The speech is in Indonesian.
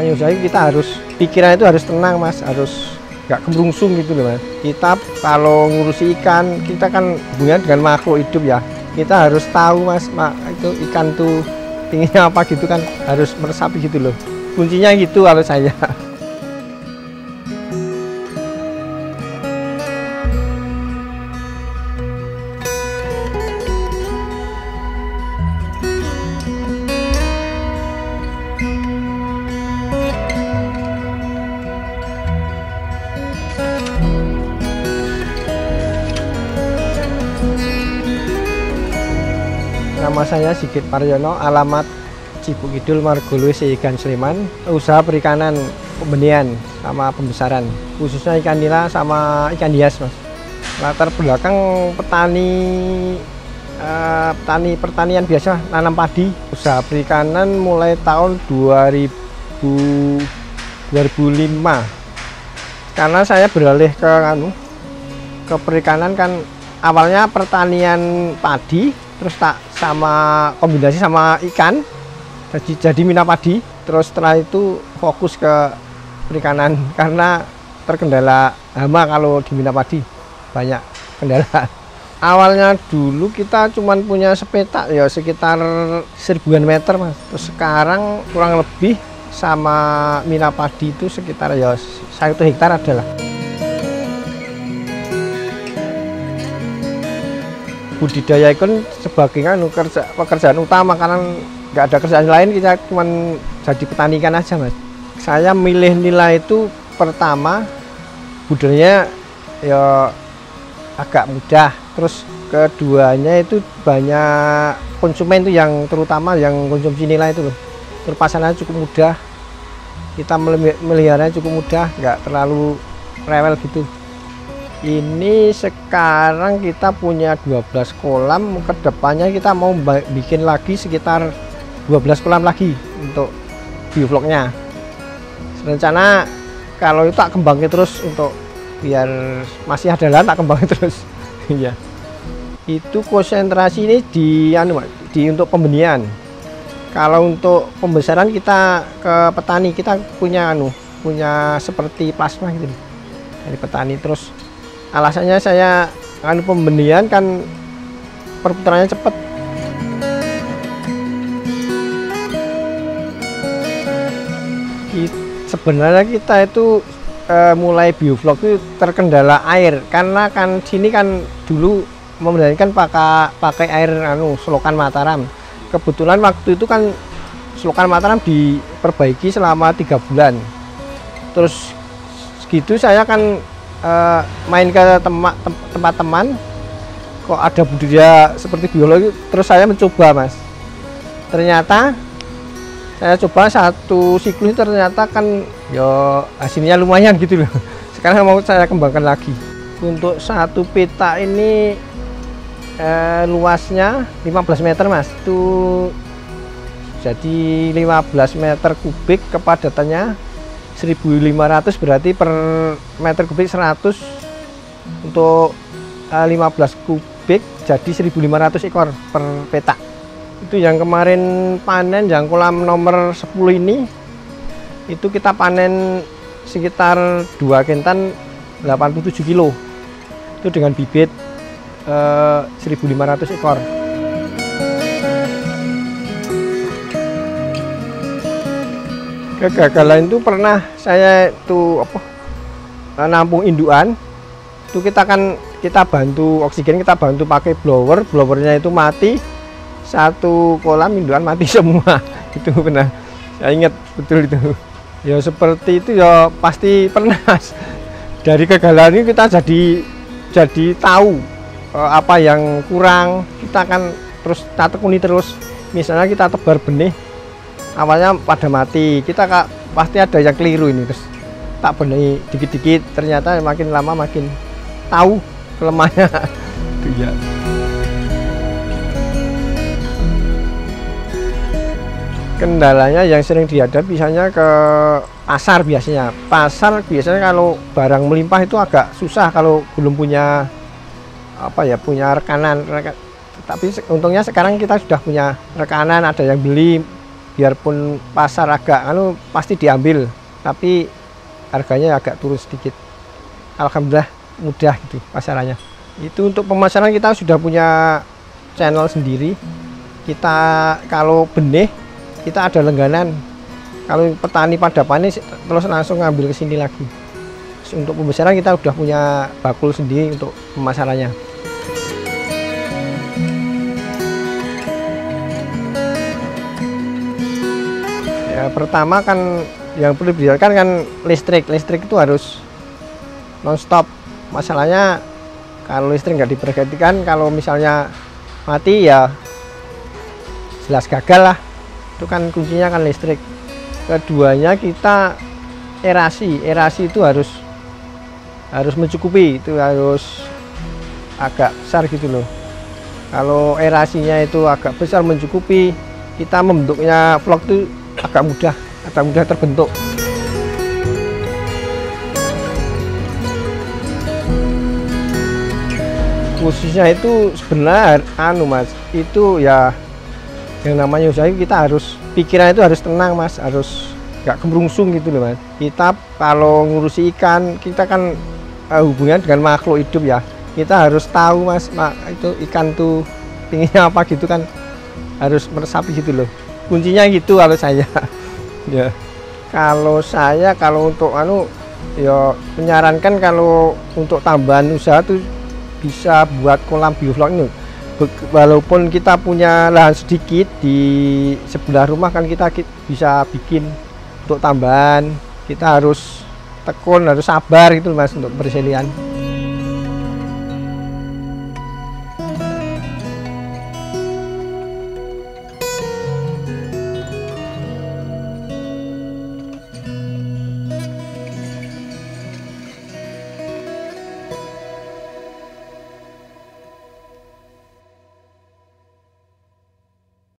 namanya usaha kita harus pikiran itu harus tenang Mas, harus nggak kemerungsung gitu loh Mas. Kita kalau ngurusi ikan, kita kan hubungan dengan makhluk hidup ya. Kita harus tahu Mas, itu ikan tuh inginnya apa gitu kan, harus meresapi gitu loh. Kuncinya gitu kalau saya. Nama saya Sigit Paryono, alamat Cibuk Kidul, Margolowis, Ikan Sleman, usaha perikanan pembenihan sama pembesaran, khususnya ikan nila sama ikan hias Mas. Latar belakang pertanian biasa, nanam padi. Usaha perikanan mulai tahun 2005, karena saya beralih ke perikanan kan, awalnya pertanian padi, terus sama kombinasi sama ikan, jadi mina padi. Terus setelah itu fokus ke perikanan karena terkendala hama kalau di mina padi, banyak kendala. Awalnya dulu kita cuman punya sepetak ya sekitar 1000-an meter Mas. Terus sekarang kurang lebih sama mina padi itu sekitar ya 1 hektar adalah. Budidaya ikan sebagai pekerjaan utama, karena nggak ada kerjaan lain, kita cuma jadi petani ikan aja Mas. Saya milih nila itu pertama budidayanya ya agak mudah, terus keduanya itu banyak konsumen itu yang terutama yang konsumsi nila itu loh. Pelepasannya cukup mudah, kita meliharanya cukup mudah, nggak terlalu rewel gitu. Ini sekarang kita punya 12 kolam, kedepannya kita mau bikin lagi sekitar 12 kolam lagi untuk biofloknya. Rencana kalau itu tak kembangin terus, untuk biar masih ada lahan tak kembangin terus. Iya. Itu konsentrasi ini untuk pembenihan. Kalau untuk pembesaran kita ke petani, kita punya seperti plasma gitu dari petani. Terus alasannya saya pembenihan kan perputarannya cepat. Sebenarnya kita itu mulai bioflok itu terkendala air, karena kan sini kan dulu membenihan pakai air selokan Mataram. Kebetulan waktu itu kan selokan Mataram diperbaiki selama 3 bulan. Terus segitu saya kan main ke tempat teman, kok ada budidaya seperti biologi, terus saya mencoba Mas. Ternyata saya coba satu siklus, ternyata kan ya hasilnya lumayan gitu loh. Sekarang mau saya kembangkan lagi. Untuk satu peta ini luasnya 15 meter Mas, itu jadi 15 meter kubik, kepadatannya 1.500, berarti per meter kubik 100, untuk 15 kubik jadi 1.500 ekor per petak. Itu yang kemarin panen yang kolam nomor 10 ini, itu kita panen sekitar 2 kentan 87 kilo, itu dengan bibit 1.500 ekor. Kegagalan itu pernah saya itu nampung indukan, itu kita bantu oksigen, kita bantu pakai blowernya itu mati, satu kolam indukan mati semua. Itu benar, saya ingat betul itu. Ya seperti itu ya, pasti pernah. Dari kegagalan ini kita jadi tahu apa yang kurang, kita kan terus tekuni terus. Misalnya kita tebar benih, awalnya pada mati, kita pasti ada yang keliru ini, terus tak benahi dikit-dikit, ternyata makin lama makin tahu kelemahannya. Ya. Kendalanya yang sering dihadapi misalnya ke pasar biasanya. Pasar biasanya kalau barang melimpah itu agak susah kalau belum punya rekanan. Tapi untungnya sekarang kita sudah punya rekanan, ada yang beli, biarpun pasar agak pasti diambil, tapi harganya agak turun sedikit. Alhamdulillah mudah gitu pasarannya. Itu untuk pemasaran kita sudah punya channel sendiri. Kita kalau benih kita ada langganan. Kalau petani pada panen terus langsung ngambil ke sini lagi. Untuk pembesaran kita udah punya bakul sendiri untuk pemasarannya. Ya, pertama kan yang perlu dibiarkan kan listrik itu harus non-stop. Masalahnya kalau listrik nggak diperhatikan, kalau misalnya mati ya jelas gagal lah. Itu kan kuncinya kan listrik. Keduanya kita erasi itu harus mencukupi, itu harus agak besar gitu loh. Kalau erasinya itu agak besar mencukupi, kita membentuknya vlog itu agak mudah terbentuk. Khususnya itu sebenarnya Mas, itu ya yang namanya usaha kita harus pikiran itu harus tenang Mas, harus gak kemerungsung gitu loh Mas. Kita kalau ngurusi ikan, kita kan hubungan dengan makhluk hidup ya, kita harus tahu Mas, itu ikan tuh pinginnya apa gitu kan, harus meresapi gitu loh. Kuncinya gitu kalau saya. Ya kalau saya untuk ya menyarankan kalau untuk tambahan usaha tuh bisa buat kolam biovlog ini. Walaupun kita punya lahan sedikit di sebelah rumah kan kita bisa bikin untuk tambahan. Kita harus tekun, harus sabar gitu Mas untuk perselian.